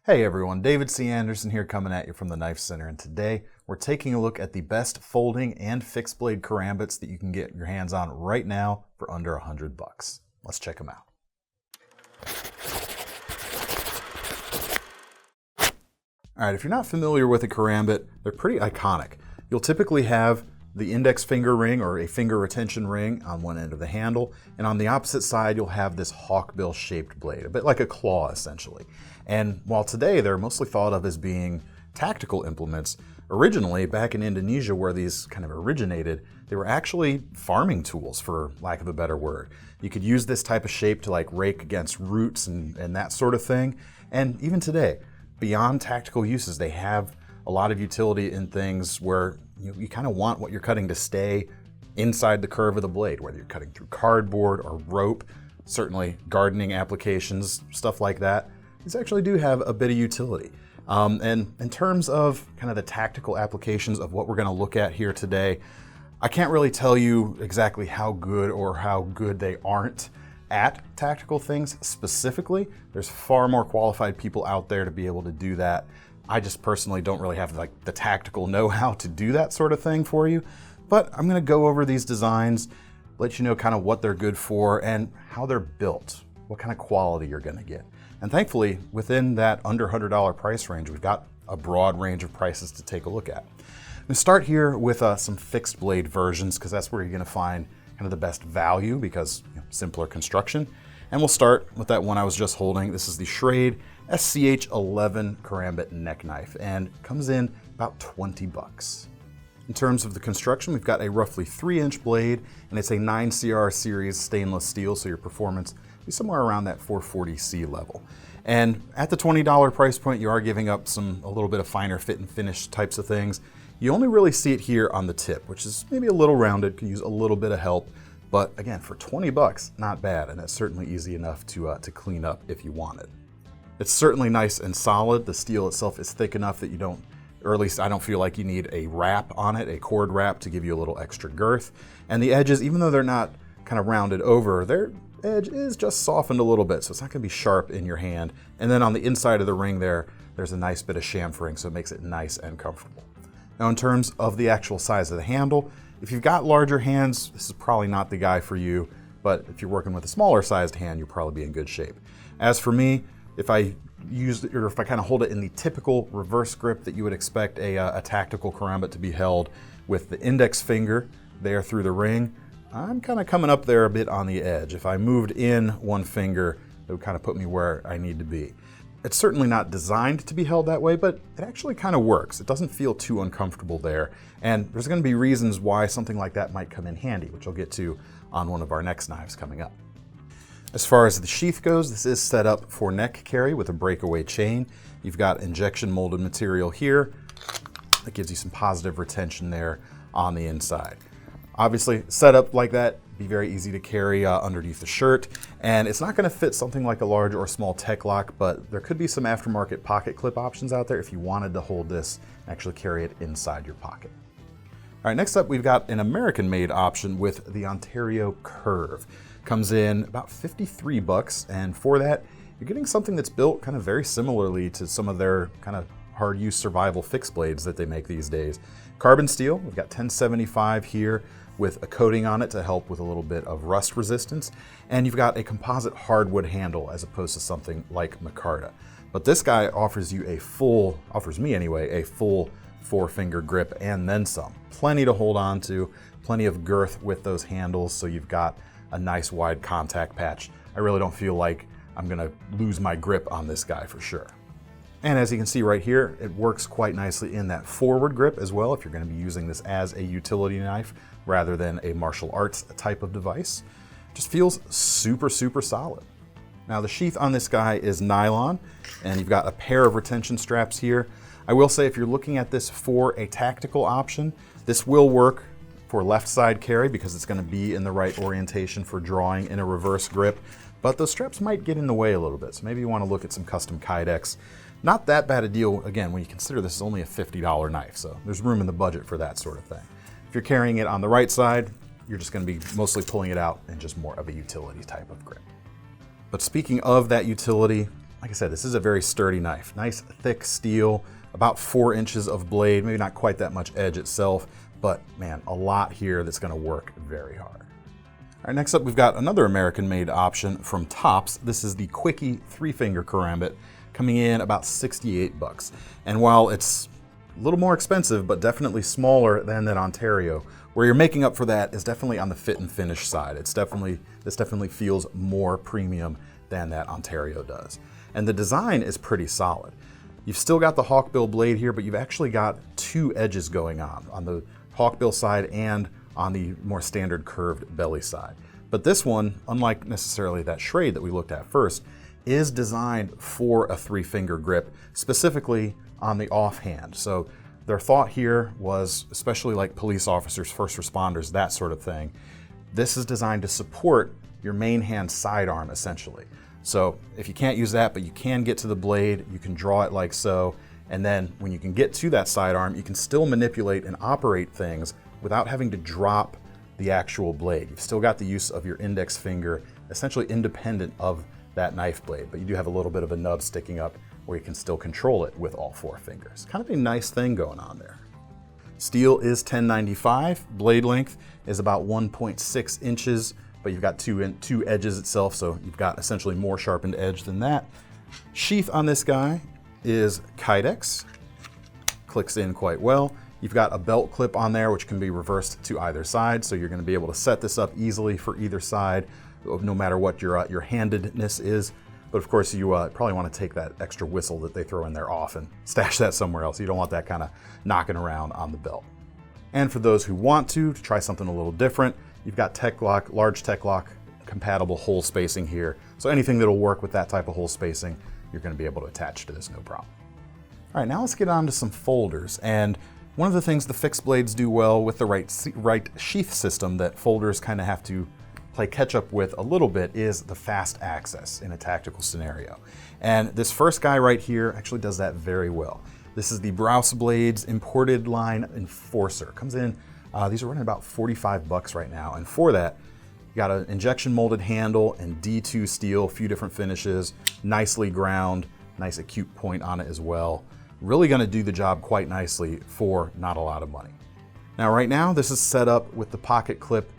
Hey everyone, David C. Anderson here coming at you from the KnifeCenter, and today we're taking a look at the best folding and fixed blade karambits that you can get your hands on right now for under $100. Let's check them out. Alright, if you're not familiar with a karambit, they're pretty iconic. You'll typically have the index finger ring or a finger retention ring on one end of the handle, and on the opposite side you'll have this hawkbill shaped blade, a bit like a claw essentially. And while today they're mostly thought of as being tactical implements, originally back in Indonesia where these kind of originated, they were actually farming tools, for lack of a better word. You could use this type of shape to like rake against roots and that sort of thing. And even today, beyond tactical uses, they have a lot of utility in things where you kind of want what you're cutting to stay inside the curve of the blade, whether you're cutting through cardboard or rope, certainly gardening applications, stuff like that. These actually do have a bit of utility. And in terms of kind of the tactical applications of what we're going to look at here today, I can't really tell you exactly how good they aren't at tactical things specifically. There's far more qualified people out there to be able to do that. I just personally don't really have like the tactical know-how to do that sort of thing for you. But I'm going to go over these designs, let you know kind of what they're good for and how they're built, what kind of quality you're going to get. And thankfully, within that under $100 price range, we've got a broad range of prices to take a look at. I'm going to start here with some fixed blade versions, because that's where you're going to find kind of the best value, because simpler construction. And we'll start with that one I was just holding. This is the Schrade SCH11 Karambit neck knife, and comes in about $20. In terms of the construction, we've got a roughly 3-inch blade, and it's a 9CR series stainless steel, so your performance will be somewhere around that 440C level. And at the $20 price point, you are giving up a little bit of finer fit and finish types of things. You only really see it here on the tip, which is maybe a little rounded, could use a little bit of help. But again, for $20, not bad, and that's certainly easy enough to clean up if you want it. It's certainly nice and solid. The steel itself is thick enough that you don't, or at least I don't feel like you need a wrap on it, a cord wrap, to give you a little extra girth. And the edges, even though they're not kind of rounded over, their edge is just softened a little bit, so it's not going to be sharp in your hand. And then on the inside of the ring there's a nice bit of chamfering, so it makes it nice and comfortable. Now in terms of the actual size of the handle, if you've got larger hands, this is probably not the guy for you, but if you're working with a smaller sized hand, you'll probably be in good shape. As for me, if I kind of hold it in the typical reverse grip that you would expect a tactical karambit to be held, with the index finger there through the ring, I'm kind of coming up there a bit on the edge. If I moved in one finger, it would kind of put me where I need to be. It's certainly not designed to be held that way, but it actually kind of works. It doesn't feel too uncomfortable there. And there's going to be reasons why something like that might come in handy, which I'll get to on one of our next knives coming up. As far as the sheath goes, this is set up for neck carry with a breakaway chain. You've got injection molded material here that gives you some positive retention there on the inside. Obviously, set up like that, be very easy to carry underneath the shirt, and it's not going to fit something like a large or small tech lock, but there could be some aftermarket pocket clip options out there if you wanted to hold this and actually carry it inside your pocket. All right, next up we've got an American-made option with the Ontario Curve. Comes in about $53, and for that, you're getting something that's built kind of very similarly to some of their kind of hard-use survival fixed blades that they make these days. Carbon steel, we've got 1075 here with a coating on it to help with a little bit of rust resistance, and you've got a composite hardwood handle as opposed to something like micarta. But this guy offers you offers me anyway, a full 4-finger grip and then some. Plenty to hold on to, plenty of girth with those handles, so you've got a nice wide contact patch. I really don't feel like I'm gonna lose my grip on this guy for sure. And as you can see right here, it works quite nicely in that forward grip as well if you're going to be using this as a utility knife rather than a martial arts type of device. Just feels super, super solid. Now the sheath on this guy is nylon, and you've got a pair of retention straps here. I will say if you're looking at this for a tactical option, this will work for left side carry because it's going to be in the right orientation for drawing in a reverse grip, but those straps might get in the way a little bit, so maybe you want to look at some custom kydex. Not that bad a deal, again, when you consider this is only a $50 knife, so there's room in the budget for that sort of thing. If you're carrying it on the right side, you're just going to be mostly pulling it out in just more of a utility type of grip. But speaking of that utility, like I said, this is a very sturdy knife. Nice thick steel, about 4 inches of blade, maybe not quite that much edge itself, but man, a lot here that's gonna work very hard. All right, next up we've got another American-made option from Tops. This is the Quickie 3-finger Karambit, coming in about 68 bucks. And while it's a little more expensive, but definitely smaller than that Ontario, where you're making up for that is definitely on the fit and finish side. This definitely feels more premium than that Ontario does. And the design is pretty solid. You've still got the hawkbill blade here, but you've actually got 2 edges going on the hawkbill side and on the more standard curved belly side. But this one, unlike necessarily that Schrade that we looked at first, is designed for a 3-finger grip, specifically on the offhand. So their thought here was, especially like police officers, first responders, that sort of thing, this is designed to support your main hand sidearm essentially. So if you can't use that, but you can get to the blade, you can draw it like so, and then when you can get to that sidearm, you can still manipulate and operate things without having to drop the actual blade. You've still got the use of your index finger, essentially independent of that knife blade, but you do have a little bit of a nub sticking up where you can still control it with all 4 fingers. Kind of a nice thing going on there. Steel is 1095, blade length is about 1.6 inches, but you've got two edges itself, so you've got essentially more sharpened edge than that. Sheath on this guy is Kydex, clicks in quite well. You've got a belt clip on there which can be reversed to either side, so you're going to be able to set this up easily for either side, no matter what your handedness is. But of course, you probably want to take that extra whistle that they throw in there off and stash that somewhere else. You don't want that kind of knocking around on the belt. And for those who want to try something a little different, you've got Tech-Lock, large Tech-Lock compatible hole spacing here. So anything that'll work with that type of hole spacing, you're going to be able to attach to this no problem. All right, now let's get on to some folders. And one of the things the fixed blades do well with the right sheath system that folders kind of have to play catch up with a little bit is the fast access in a tactical scenario. And this first guy right here actually does that very well. This is the Brous Blades imported line Enforcer. Comes in, these are running about 45 bucks right now. And for that, you got an injection molded handle and D2 steel, a few different finishes, nicely ground, nice acute point on it as well. Really gonna do the job quite nicely for not a lot of money. Now right now, this is set up with the pocket clip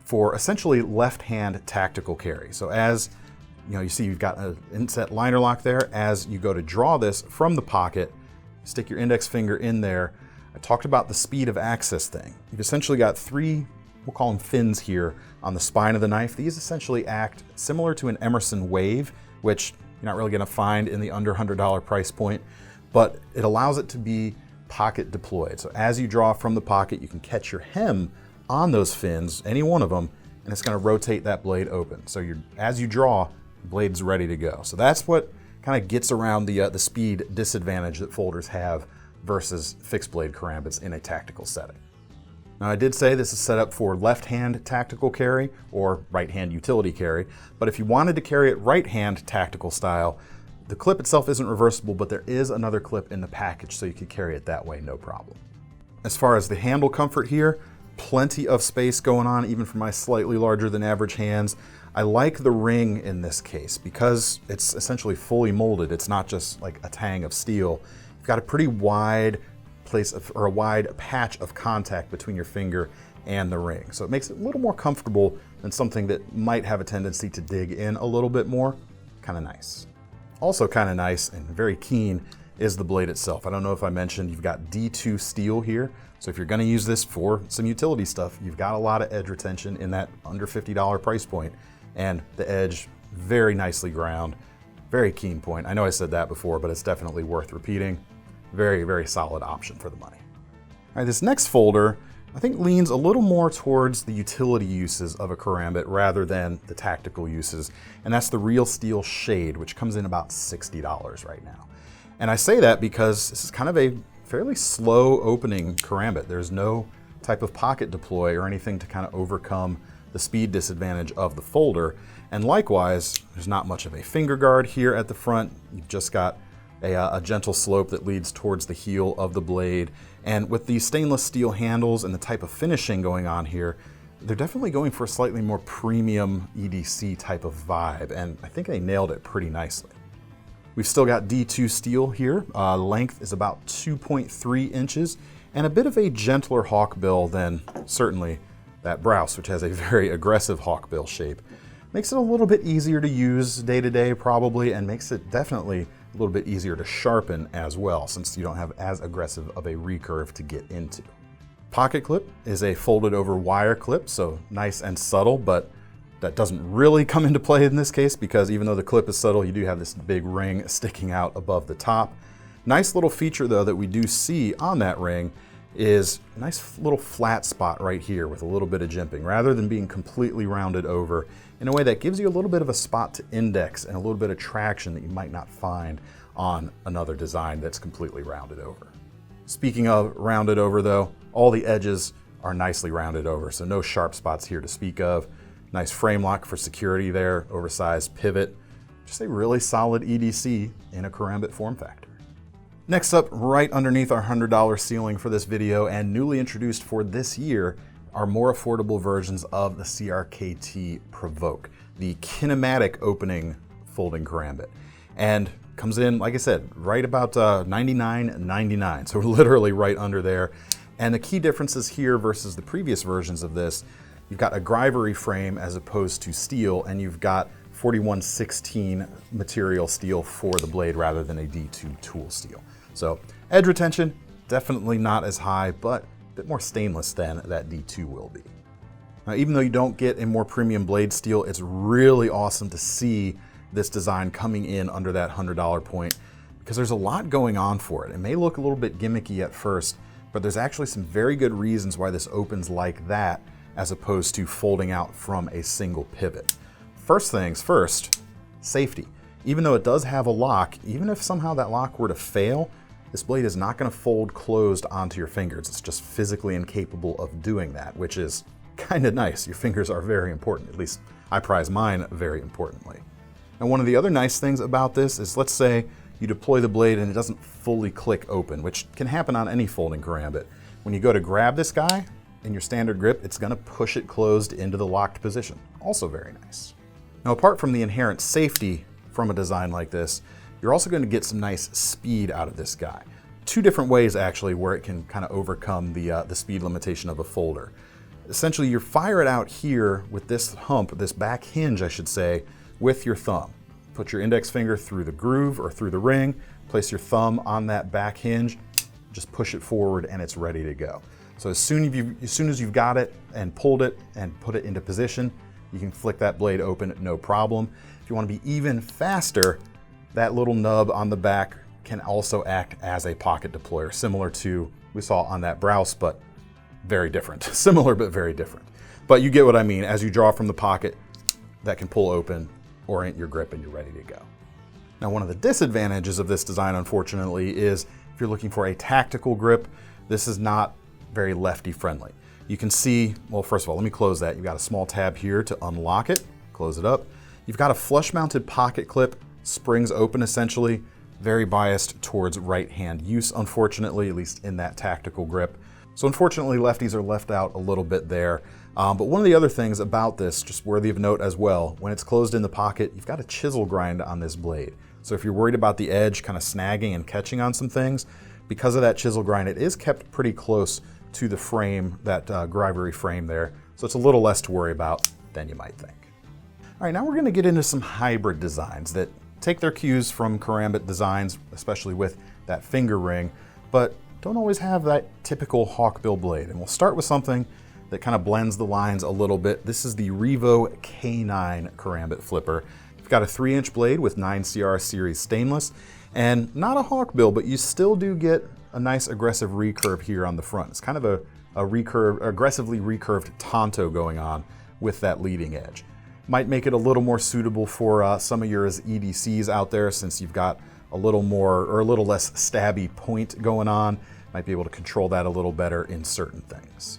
for essentially left-hand tactical carry. So as you see, you've got an inset liner lock there. As you go to draw this from the pocket, stick your index finger in there. I talked about the speed of access thing. You've essentially got 3, we'll call them fins here, on the spine of the knife. These essentially act similar to an Emerson Wave, which you're not really gonna find in the under $100 price point, but it allows it to be pocket deployed. So as you draw from the pocket, you can catch your hem on those fins, any one of them, and it's gonna rotate that blade open. So as you draw, the blade's ready to go. So that's what kind of gets around the speed disadvantage that folders have versus fixed blade Karambits in a tactical setting. Now I did say this is set up for left-hand tactical carry or right-hand utility carry, but if you wanted to carry it right-hand tactical style, the clip itself isn't reversible, but there is another clip in the package so you could carry it that way, no problem. As far as the handle comfort here, plenty of space going on, even for my slightly larger than average hands. I like the ring in this case because it's essentially fully molded. It's not just like a tang of steel. You've got a pretty wide a wide patch of contact between your finger and the ring. So it makes it a little more comfortable than something that might have a tendency to dig in a little bit more. Kind of nice. Also kind of nice and very keen is the blade itself. I don't know if I mentioned you've got D2 steel here. So if you're gonna use this for some utility stuff, you've got a lot of edge retention in that under $50 price point, and the edge very nicely ground, very keen point. I know I said that before, but it's definitely worth repeating. Very, very solid option for the money. All right, this next folder, I think leans a little more towards the utility uses of a Karambit rather than the tactical uses, and that's the Real Steel Shade, which comes in about $60 right now. And I say that because this is kind of a fairly slow opening Karambit. There's no type of pocket deploy or anything to kind of overcome the speed disadvantage of the folder. And likewise, there's not much of a finger guard here at the front. You've just got a gentle slope that leads towards the heel of the blade. And with these stainless steel handles and the type of finishing going on here, they're definitely going for a slightly more premium EDC type of vibe. And I think they nailed it pretty nicely. We've still got D2 steel here. Length is about 2.3 inches and a bit of a gentler hawkbill than certainly that Brous, which has a very aggressive hawkbill shape. Makes it a little bit easier to use day to day probably, and makes it definitely a little bit easier to sharpen as well, since you don't have as aggressive of a recurve to get into. Pocket clip is a folded over wire clip, so nice and subtle, but that doesn't really come into play in this case because even though the clip is subtle, you do have this big ring sticking out above the top. Nice little feature though that we do see on that ring is a nice little flat spot right here with a little bit of jimping, rather than being completely rounded over in a way that gives you a little bit of a spot to index and a little bit of traction that you might not find on another design that's completely rounded over. Speaking of rounded over though, all the edges are nicely rounded over, so no sharp spots here to speak of. Nice frame lock for security there, oversized pivot. Just a really solid EDC in a Karambit form factor. Next up, right underneath our $100 ceiling for this video and newly introduced for this year, are more affordable versions of the CRKT Provoke, the kinematic opening folding Karambit. And comes in, like I said, right about $99.99, so we're literally right under there. And the key differences here versus the previous versions of this, you've got a Grivery frame as opposed to steel, and you've got 4116 material steel for the blade rather than a D2 tool steel. So edge retention, definitely not as high, but a bit more stainless than that D2 will be. Now, even though you don't get a more premium blade steel, it's really awesome to see this design coming in under that $100 point because there's a lot going on for it. It may look a little bit gimmicky at first, but there's actually some very good reasons why this opens like that as opposed to folding out from a single pivot. First things first, safety. Even though it does have a lock, even if somehow that lock were to fail, this blade is not going to fold closed onto your fingers. It's just physically incapable of doing that, which is kind of nice. Your fingers are very important. At least I prize mine very importantly. And one of the other nice things about this is, let's say you deploy the blade and it doesn't fully click open, which can happen on any folding Karambit. When you go to grab this guy, in your standard grip, it's going to push it closed into the locked position. Also very nice. Now, apart from the inherent safety from a design like this, you're also going to get some nice speed out of this guy. Two different ways actually where it can kind of overcome the speed limitation of a folder. Essentially, you fire it out here with this hump, this back hinge I should say, with your thumb. Put your index finger through the groove or through the ring, place your thumb on that back hinge, just push it forward and it's ready to go. So as soon as you've got it and pulled it and put it into position, you can flick that blade open, no problem. If you want to be even faster, that little nub on the back can also act as a pocket deployer, similar to we saw on that Brous, but very different. Similar, but very different. But you get what I mean. As you draw from the pocket, that can pull open, orient your grip, and you're ready to go. Now, one of the disadvantages of this design, unfortunately, is if you're looking for a tactical grip, this is not very lefty friendly. You can see, well, first of all, let me close that. You've got a small tab here to unlock it, close it up. You've got a flush mounted pocket clip, springs open essentially, very biased towards right hand use, unfortunately, at least in that tactical grip. So unfortunately, lefties are left out a little bit there. But one of the other things about this, just worthy of note as well, when it's closed in the pocket, you've got a chisel grind on this blade. So if you're worried about the edge kind of snagging and catching on some things, because of that chisel grind, it is kept pretty close to the frame, that Grivery frame there. So it's a little less to worry about than you might think. All right, now we're going to get into some hybrid designs that take their cues from Karambit designs, especially with that finger ring, but don't always have that typical hawkbill blade. And we'll start with something that kind of blends the lines a little bit. This is the REVO K9 Karambit flipper. You've got a 3-inch blade with 9CR series stainless, and not a hawkbill, but you still do get a nice aggressive recurve here on the front. It's kind of a aggressively recurved Tonto going on with that leading edge. Might make it a little more suitable for some of your EDCs out there, since you've got a little more or a little less stabby point going on. Might be able to control that a little better in certain things.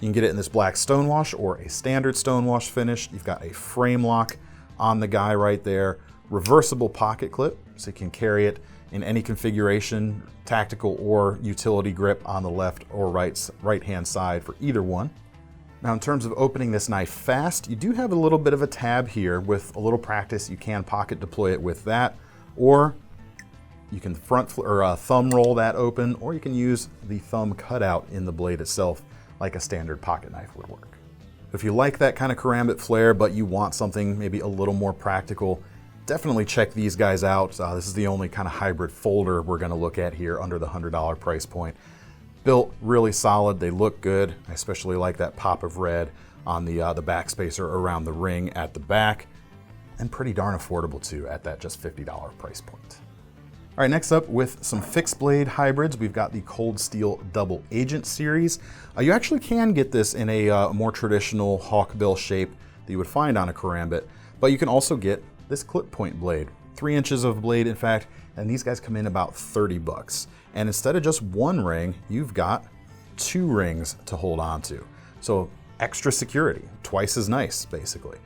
You can get it in this black stonewash or a standard stonewash finish. You've got a frame lock on the guy right there, reversible pocket clip, so you can carry it in any configuration, tactical or utility grip on the left or right hand side for either one. Now, in terms of opening this knife fast, you do have a little bit of a tab here. With a little practice, you can pocket deploy it with that, or You can thumb roll that open, or you can use the thumb cutout in the blade itself like a standard pocket knife would work. If you like that kind of karambit flair, but you want something maybe a little more practical, definitely check these guys out. This is the only kind of hybrid folder we're going to look at here under the $100 price point. Built really solid, they look good. I especially like that pop of red on the backspacer around the ring at the back, and pretty darn affordable too at that just $50 price point. All right, next up with some fixed blade hybrids, we've got the Cold Steel Double Agent series. You actually can get this in a more traditional hawkbill shape that you would find on a karambit, but you can also get this clip point blade, 3 inches of blade in fact, and these guys come in about 30 bucks. And instead of just one ring, you've got 2 rings to hold on to. So extra security, twice as nice basically.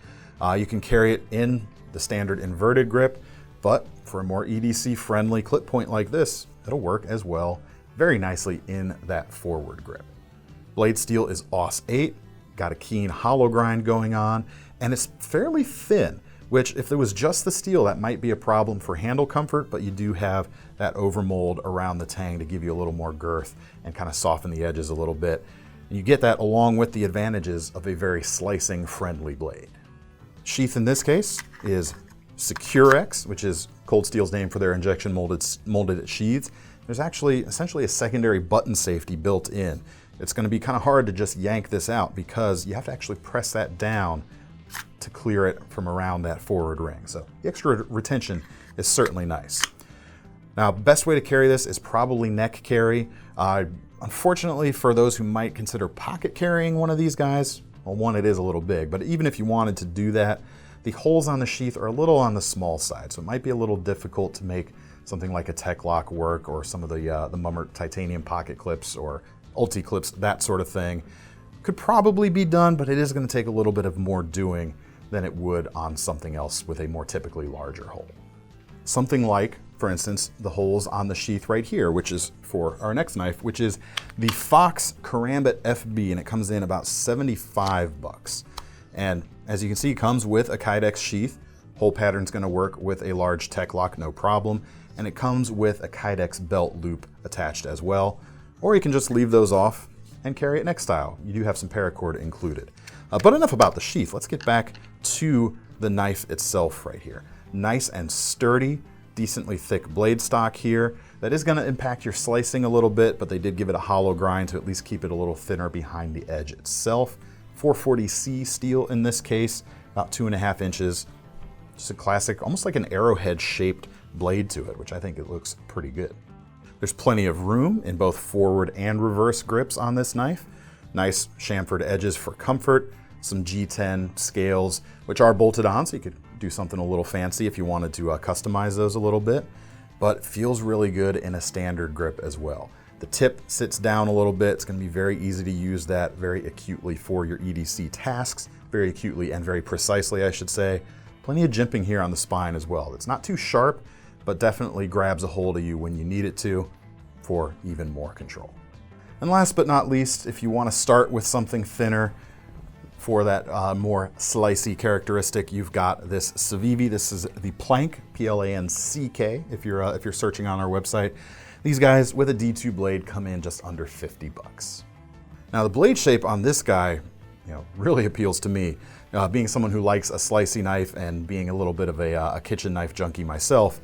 You can carry it in the standard inverted grip, but for a more EDC friendly clip point like this, it'll work as well very nicely in that forward grip. Blade steel is AUS 8, got a keen hollow grind going on, and it's fairly thin, which if there was just the steel, that might be a problem for handle comfort, but you do have that overmold around the tang to give you a little more girth and kind of soften the edges a little bit. And you get that along with the advantages of a very slicing friendly blade. Sheath in this case is Securex, which is Cold Steel's name for their injection molded sheaths. There's actually essentially a secondary button safety built in. It's going to be kind of hard to just yank this out because you have to actually press that down to clear it from around that forward ring. So the extra retention is certainly nice. Now, best way to carry this is probably neck carry. Unfortunately, for those who might consider pocket carrying one of these guys, well, one, it is a little big, but even if you wanted to do that, the holes on the sheath are a little on the small side, so it might be a little difficult to make something like a Tech Lock work, or some of the Mummert titanium pocket clips or Ulti clips, that sort of thing. Could probably be done, but it is going to take a little bit of more doing than it would on something else with a more typically larger hole. Something like, for instance, the holes on the sheath right here, which is for our next knife, which is the Fox Karambit FB, and it comes in about 75 bucks. And as you can see, it comes with a Kydex sheath. Hole pattern's going to work with a large Tech Lock, no problem. And it comes with a Kydex belt loop attached as well. Or you can just leave those off and carry it neck style. You do have some paracord included. But enough about the sheath. Let's get back to the knife itself right here. Nice and sturdy, decently thick blade stock here. That is going to impact your slicing a little bit, but they did give it a hollow grind to at least keep it a little thinner behind the edge itself. 440C steel in this case, about 2.5 inches. Just a classic, almost like an arrowhead shaped blade to it, which I think it looks pretty good. There's plenty of room in both forward and reverse grips on this knife. Nice chamfered edges for comfort, some G10 scales, which are bolted on, so you could do something a little fancy if you wanted to customize those a little bit, but feels really good in a standard grip as well. The tip sits down a little bit. It's going to be very easy to use that very acutely for your EDC tasks, very acutely and very precisely, I should say. Plenty of jimping here on the spine as well. It's not too sharp, but definitely grabs a hold of you when you need it to for even more control. And last but not least, if you want to start with something thinner for that more slicey characteristic, you've got this CIVIVI. This is the Planck, P-L-A-N-C-K, if you're searching on our website. These guys with a D2 blade come in just under 50 bucks. Now the blade shape on this guy, really appeals to me. Being someone who likes a slicey knife and being a little bit of a kitchen knife junkie myself,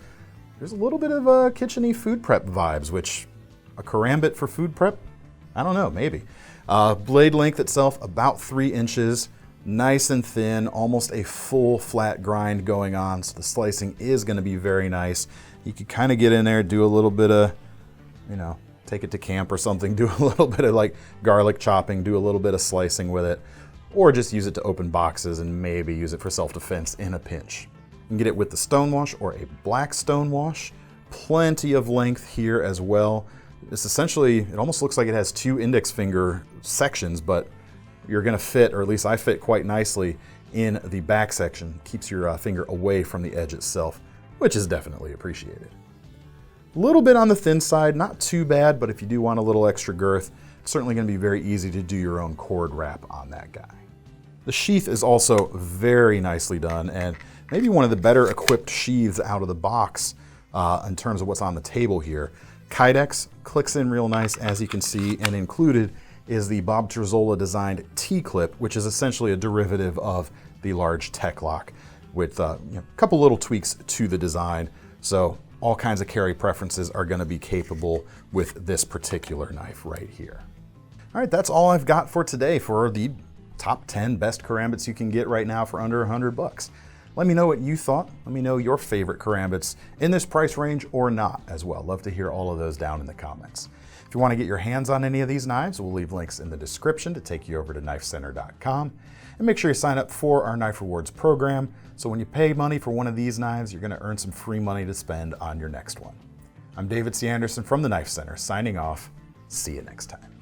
there's a little bit of a kitchen-y food prep vibes, which a karambit for food prep? I don't know, maybe. Blade length itself, about 3 inches, nice and thin, almost a full flat grind going on, so the slicing is going to be very nice. You could kind of get in there, do a little bit of, take it to camp or something, do a little bit of like garlic chopping, do a little bit of slicing with it, or just use it to open boxes and maybe use it for self-defense in a pinch. You can get it with the stonewash or a black stonewash. Plenty of length here as well. This essentially, it almost looks like it has 2 index finger sections, but you're going to fit, or at least I fit quite nicely in the back section. Keeps your finger away from the edge itself, which is definitely appreciated. A little bit on the thin side, not too bad, but if you do want a little extra girth, it's certainly going to be very easy to do your own cord wrap on that guy. The sheath is also very nicely done, and maybe one of the better equipped sheaths out of the box in terms of what's on the table here. Kydex clicks in real nice, as you can see, and included is the Bob Terzola designed T-clip, which is essentially a derivative of the large tech lock with a couple little tweaks to the design. So all kinds of carry preferences are going to be capable with this particular knife right here. All right, that's all I've got for today for the top 10 best Karambits you can get right now for under $100. Let me know what you thought. Let me know your favorite Karambits in this price range or not as well. Love to hear all of those down in the comments. If you want to get your hands on any of these knives, we'll leave links in the description to take you over to KnifeCenter.com. And make sure you sign up for our Knife Rewards program, so when you pay money for one of these knives, you're going to earn some free money to spend on your next one. I'm David C. Anderson from the Knife Center, signing off. See you next time.